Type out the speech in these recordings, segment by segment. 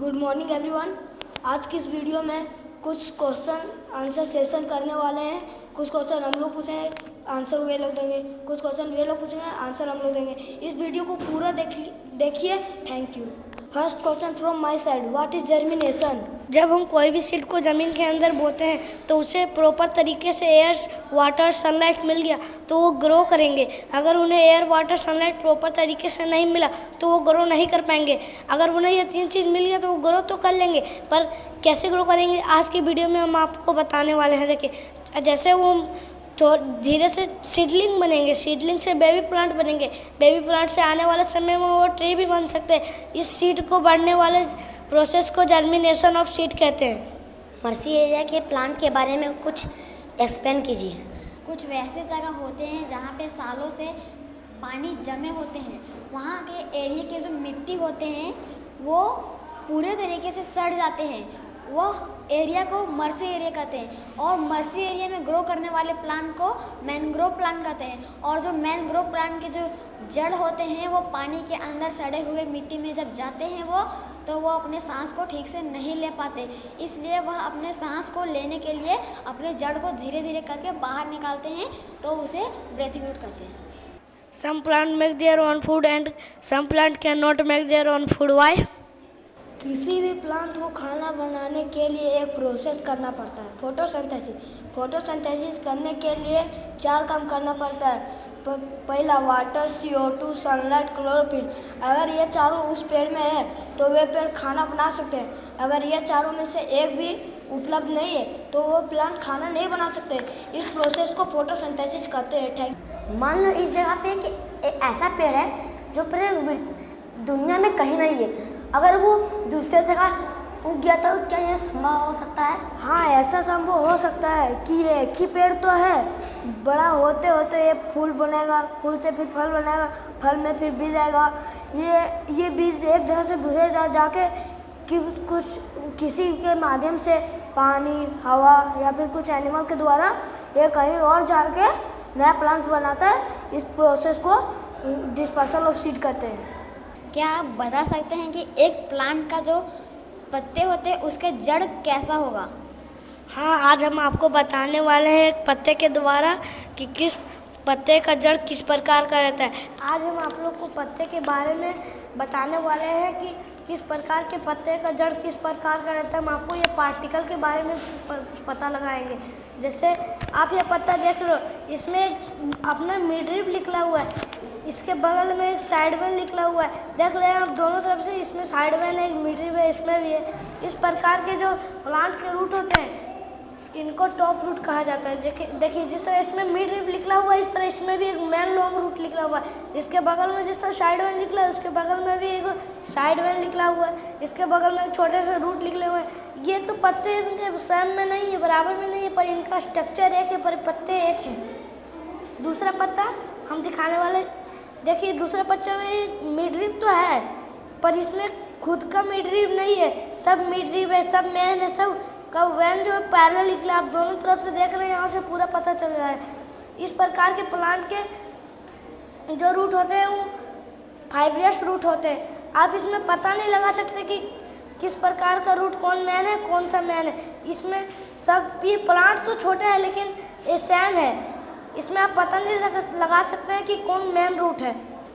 Good morning everyone. आज की इस वीडियो में कुछ क्वेश्चन आंसर सेशन करने वाले हैं। कुछ क्वेश्चन हम लोग पूछेंगे, आंसर वे लोग देंगे। कुछ क्वेश्चन वे लोग पूछेंगे, आंसर हम लोग देंगे। इस वीडियो को पूरा देखिए। Thank you. First question from my side, what is germination? जब हम कोई भी सीड को ज़मीन के अंदर बोते हैं तो उसे प्रॉपर तरीके से एयर, वाटर, सनलाइट मिल गया तो वो ग्रो करेंगे। अगर उन्हें एयर, वाटर, सनलाइट प्रॉपर तरीके से नहीं मिला तो वो ग्रो नहीं कर पाएंगे। अगर उन्हें ये तीन चीज़ मिल गया तो वो ग्रो तो कर लेंगे, पर कैसे ग्रो करेंगे आज की वीडियो में हम आपको बताने वाले हैं। देखिए, जैसे वो तो धीरे से सीडलिंग बनेंगे, सीडलिंग से बेबी प्लांट बनेंगे, बेबी प्लांट से आने वाले समय में वो ट्री भी बन सकते हैं। इस सीड को बढ़ने वाले प्रोसेस को जर्मिनेशन ऑफ सीड कहते हैं। मर्सी एरिया के प्लांट के बारे में कुछ एक्सप्लेन कीजिए। कुछ वैसे जगह होते हैं जहाँ पे सालों से पानी जमे होते हैं। वहाँ के एरिया के जो मिट्टी होते हैं वो पूरे तरीके से सड़ जाते हैं। वो एरिया को मर्सी एरिया कहते हैं और मर्सी एरिया में ग्रो करने वाले प्लांट को मैनग्रोव प्लांट कहते हैं। और जो मैनग्रोव प्लांट के जो जड़ होते हैं वो पानी के अंदर सड़े हुए मिट्टी में जब जाते हैं वो अपने सांस को ठीक से नहीं ले पाते, इसलिए वह अपने सांस को लेने के लिए अपने जड़ को धीरे धीरे करके बाहर निकालते हैं, तो उसे ब्रीथिंग रूट कहते हैं। Some plant make their own food and some plant cannot make their own food. Why? किसी भी प्लांट को खाना बनाने के लिए एक प्रोसेस करना पड़ता है, फोटोसिंथेसिस। फोटोसिंथेसिस करने के लिए 4 काम करना पड़ता है। पहला वाटर, CO2, सनलाइट, क्लोरोफिल। अगर ये चारों उस पेड़ में है तो वे पेड़ खाना बना सकते हैं। अगर ये चारों में से एक भी उपलब्ध नहीं है तो वो प्लांट खाना नहीं बना सकते। इस प्रोसेस को फोटोसिंथेसिस कहते हैं। थैंक। मान लो इस जगह पे एक ऐसा पेड़ है जो पूरे दुनिया में कहीं नहीं है, अगर वो दूसरे जगह उग गया तो क्या यह संभव हो सकता है? हाँ, ऐसा संभव हो सकता है कि ये एक ही पेड़ तो है, बड़ा होते होते ये फूल बनेगा, फूल से फिर फल बनेगा, फल में फिर बीज आएगा। ये बीज एक जगह से दूसरे जगह जाके किसी के माध्यम से पानी, हवा या फिर कुछ एनिमल के द्वारा ये कहीं और जाके नया प्लांट बनाता है। इस प्रोसेस को डिस्पर्सल ऑफ सीड कहते हैं। क्या आप बता सकते हैं कि एक प्लांट का जो पत्ते होते हैं उसके जड़ कैसा होगा? हाँ, आज हम आपको बताने वाले हैं एक पत्ते के द्वारा कि किस पत्ते का जड़ किस प्रकार का रहता है। आज हम आप लोग को पत्ते के बारे में बताने वाले हैं कि किस प्रकार के पत्ते का जड़ किस प्रकार का रहता है। हम आपको ये पार्टिकल के बारे में पता लगाएंगे। जैसे आप ये पत्ता देख लो, इसमें अपना मिडरिप निकला हुआ है, इसके बगल में एक साइड वेन निकला हुआ है। देख रहे हैं आप दोनों तरफ से, इसमें साइड वेन है, एक मिडरिप है, इसमें भी है। इस प्रकार के जो प्लांट के रूट होते हैं इनको टॉप रूट कहा जाता है। देखिए जिस तरह इसमें मिड रिप निकला हुआ है, इस तरह इसमें भी एक मेन लॉन्ग रूट निकला हुआ है। इसके बगल में जिस तरह साइड वेन निकला है उसके बगल में भी एक साइड वेन निकला हुआ है। इसके बगल में एक छोटे से रूट निकले हुए हैं। ये तो पत्ते इनके सेम में नहीं है, बराबर में नहीं है, पर इनका स्ट्रक्चर एक है, पर पत्ते एक है। दूसरा पत्ता हम दिखाने वाले, देखिए दूसरे पत्ते में मिड रिप तो है पर इसमें खुद का मिड रिप नहीं है, सब मिड रिप है, सब मेन है, सब का वैन जो पैरेलल निकला। आप दोनों तरफ से देख रहे हैं, यहाँ से पूरा पता चल रहा है। इस प्रकार के प्लांट के जो रूट होते हैं वो फाइब्रस रूट होते हैं। आप इसमें पता नहीं लगा सकते कि किस प्रकार का रूट कौन मैन है, कौन सा मैन है। इसमें सब भी प्लांट तो छोटे हैं लेकिन ये सेम है। इसमें आप पता नहीं लगा सकते हैं कि कौन मैन रूट है।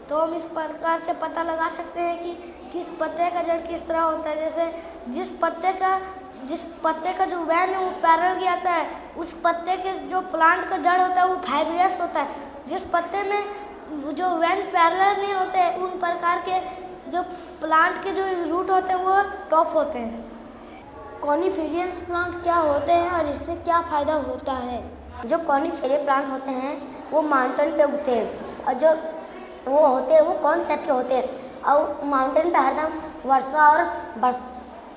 तो हम इस प्रकार से पता लगा सकते हैं कि किस पत्ते का जड़ किस तरह होता है। जैसे जिस पत्ते का जो वैन है वो पैरेलल आता है, उस पत्ते के जो प्लांट का जड़ होता है वो फाइब्रस होता है। जिस पत्ते में जो वैन पैरेलल नहीं होते हैं उन प्रकार के जो प्लांट के जो रूट होते हैं वो टॉप होते हैं। कॉनिफेरियस प्लांट क्या होते हैं और इससे क्या फ़ायदा होता है? जो कॉनिफेरियस प्लांट होते हैं वो माउंटेन पे उगते हैं और जो वो होते हैं वो कौन सेप के होते हैं और माउंटेन पे हरदम वर्षा और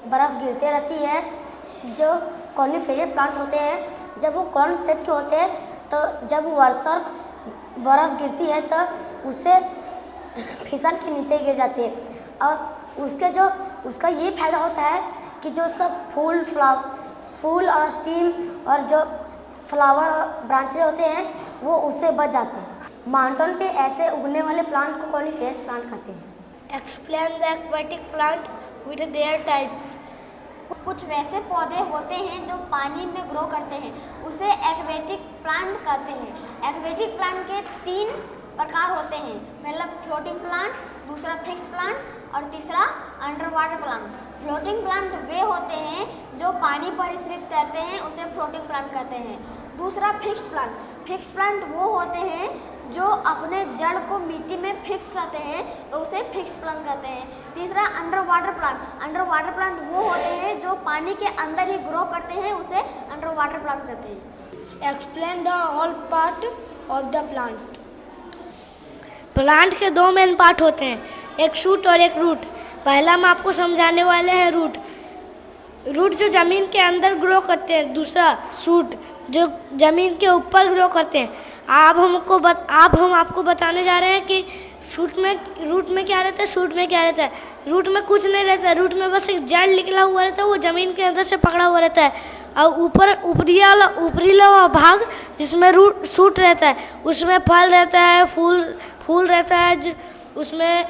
बर्फ़ गिरते रहती है। जो कॉनिफेरियस प्लांट होते हैं जब वो कौन सेप के होते हैं तो जब वर्षा और बर्फ़ गिरती है तो उससे फिसल के नीचे गिर जाती है और उसका ये फायदा होता है कि जो उसका फूल और स्टीम और जो फ्लावर ब्रांचेज होते हैं वो उससे बच जाते हैं। माउंटेन पे ऐसे उगने वाले प्लांट को कॉनिफेरस प्लांट कहते हैं। Explain the aquatic plant with their types. कुछ वैसे पौधे होते हैं जो पानी में ग्रो करते हैं, उसे एक्वेटिक प्लांट कहते हैं। एक्वेटिक प्लांट के 3 प्रकार होते हैं, पहला फ्लोटिंग प्लांट, दूसरा फिक्स्ड प्लांट और तीसरा underwater plant. Floating plant वे होते हैं जो पानी पर स्थिर तैरते हैं, उसे फ्लोटिंग प्लांट कहते हैं। दूसरा फिक्स्ड प्लांट। फिक्स्ड प्लांट वो होते हैं जो अपने जड़ को मिट्टी में फिक्स रहते हैं, तो उसे फिक्स्ड प्लांट कहते हैं। तीसरा underwater plant. Under water plant वो होते हैं जो पानी के अंदर ही ग्रो करते हैं, उसे अंडर वाटर प्लांट कहते हैं। Explain the all part of the plant. Plant के 2 मेन पार्ट होते हैं, एक शूट और एक रूट। पहला हम आपको समझाने वाले हैं रूट। रूट जो ज़मीन के अंदर ग्रो करते हैं, दूसरा शूट जो ज़मीन के ऊपर ग्रो करते हैं। अब हम आपको बताने जा रहे हैं कि रूट में क्या रहता है, शूट में क्या रहता है। रूट में कुछ नहीं रहता है, रूट में बस एक जड़ निकला हुआ रहता है, वो ज़मीन के अंदर से पकड़ा हुआ रहता है। और ऊपरी वाला भाग जिसमें शूट रहता है, उसमें फल रहता है, फूल रहता है, उसमें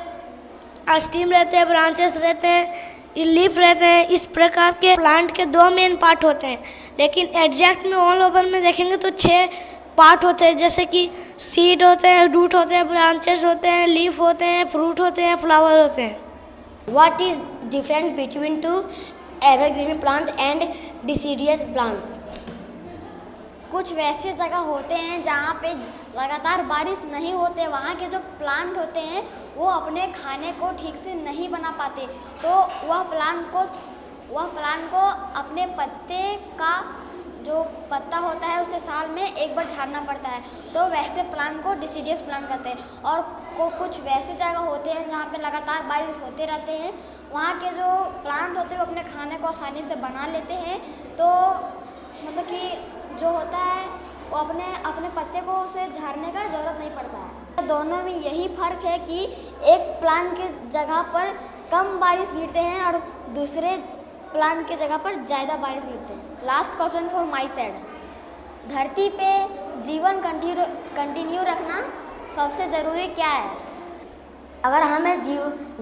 स्टीम रहते हैं, ब्रांचेस रहते हैं, लीफ रहते हैं। इस प्रकार के प्लांट के 2 मेन पार्ट होते हैं, लेकिन एग्जैक्ट में ऑल ओवर में देखेंगे तो 6 पार्ट होते हैं, जैसे कि सीड होते हैं, रूट होते हैं, ब्रांचेस होते हैं, लीफ होते हैं, फ्रूट होते हैं, फ्लावर होते हैं। What is different between two evergreen plant and deciduous plant? कुछ वैसे जगह होते हैं जहाँ पे लगातार बारिश नहीं होते, वहाँ के जो प्लांट होते हैं वो अपने खाने को ठीक से नहीं बना पाते, तो वह प्लांट को अपने पत्ते का जो पत्ता होता है उसे साल में एक बार झाड़ना पड़ता है, तो वैसे प्लांट को डिसीडियस प्लांट कहते हैं। और कुछ वैसे जगह होते हैं जहाँ पे लगातार बारिश होते रहते हैं, वहाँ के जो प्लांट होते हैं वो अपने खाने को आसानी से बना लेते हैं, तो मतलब कि जो होता है वो अपने पत्ते को उसे झाड़ने का ज़रूरत नहीं पड़ता है। दोनों में यही फ़र्क है कि एक प्लांट के जगह पर कम बारिश गिरते हैं और दूसरे प्लांट के जगह पर ज़्यादा बारिश गिरते हैं। Last question for my side, धरती पे जीवन कंटिन्यू रखना सबसे ज़रूरी क्या है? अगर हमें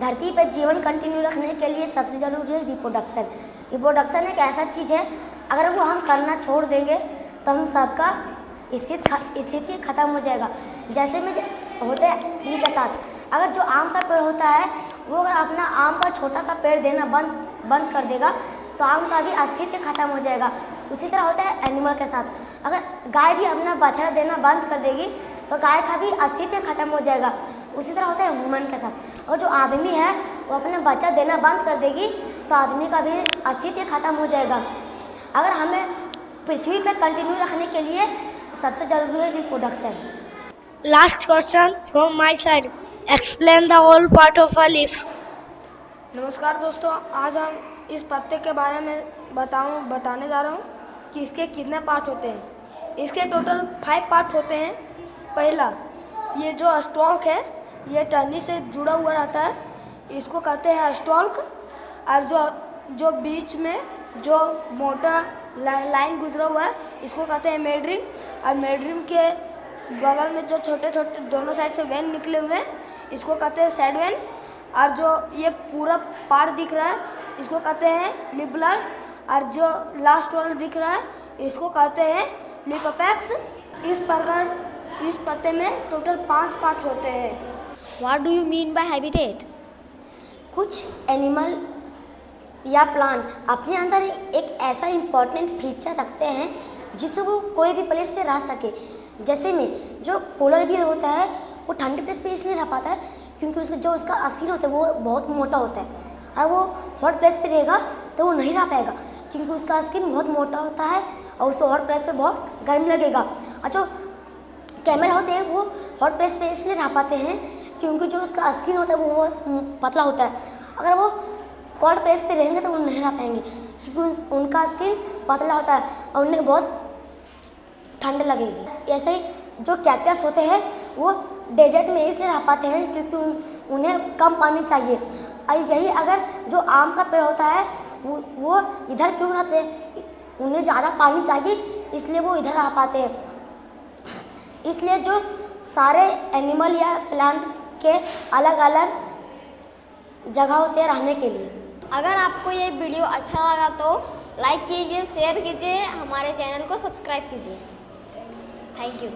धरती पर जीवन कंटिन्यू रखने के लिए सबसे ज़रूरी है रिप्रोडक्शन। रिप्रोडक्शन एक ऐसा चीज़ है, अगर वो हम करना छोड़ देंगे तो हम सबका स्थिति खत्म हो जाएगा। जैसे में होते हैं ट्री के साथ, अगर जो आम का पेड़ होता है वो अगर अपना आम का छोटा सा पेड़ देना बंद कर देगा तो आम का भी अस्तित्व खत्म हो जाएगा। उसी तरह होता है एनिमल के साथ, अगर गाय भी अपना बछड़ा देना बंद कर देगी तो गाय का भी अस्तित्व खत्म हो जाएगा। उसी तरह होता है वुमन के साथ, और जो आदमी है वो अपना बच्चा देना बंद कर देगी तो आदमी का भी अस्तित्व खत्म हो जाएगा। अगर हमें पृथ्वी पर कंटिन्यू रखने के लिए सबसे ज़रूरी है reproduction. Last question from my side, explain the all part of a leaf. नमस्कार दोस्तों, आज हम इस पत्ते के बारे में बताने जा रहा हूँ कि इसके कितने पार्ट होते हैं। इसके टोटल 5 पार्ट होते हैं। पहला, ये जो स्टॉक है ये टहनी से जुड़ा हुआ रहता है, इसको कहते हैं स्टॉक। और जो बीच में जो मोटा लाइन गुजरा हुआ है इसको कहते हैं मेड्रिन। और मेड्रिन के बगल में जो छोटे छोटे दोनों साइड से वेन निकले हुए हैं इसको कहते हैं साइड वेन। और जो ये पूरा पार्ट दिख रहा है इसको कहते हैं लिबुलर। और जो लास्ट वाला दिख रहा है इसको कहते हैं लिप अपेक्स। इस प्रकार इस पत्ते में टोटल 5 पार्ट होते हैं। What do you mean by habitat? कुछ एनिमल या प्लांट अपने अंदर एक ऐसा इम्पॉर्टेंट फीचर रखते हैं जिससे वो कोई भी प्लेस पे रह सके। जैसे में जो पोलर बियर होता है वो ठंडे प्लेस पे इसलिए रह पाता है क्योंकि उसका स्किन होता है वो बहुत मोटा होता है, और वो हॉट प्लेस पे रहेगा तो वो नहीं रह पाएगा क्योंकि उसका स्किन बहुत मोटा होता है और उसे हॉट प्लेस पे बहुत गर्म लगेगा। और जो कैमल होते हैं वो हॉट प्लेस पे इसलिए रह पाते हैं क्योंकि जो उसका स्किन होता है वो बहुत पतला होता है। अगर वो कोल्ड प्लेस पे रहेंगे तो वो नहीं रह पाएंगे क्योंकि उनका स्किन पतला होता है और उन्हें बहुत ठंड लगेगी। ऐसे ही जो कैक्टस होते हैं वो डेजर्ट में इसलिए रह पाते हैं क्योंकि उन्हें कम पानी चाहिए। और यही अगर जो आम का पेड़ होता है वो इधर क्यों रहते हैं, उन्हें ज़्यादा पानी चाहिए इसलिए वो इधर रह पाते हैं। इसलिए जो सारे एनिमल या प्लांट के अलग अलग जगह होते हैं रहने के लिए। अगर आपको ये वीडियो अच्छा लगा तो लाइक कीजिए, शेयर कीजिए, हमारे चैनल को सब्सक्राइब कीजिए। Thank you.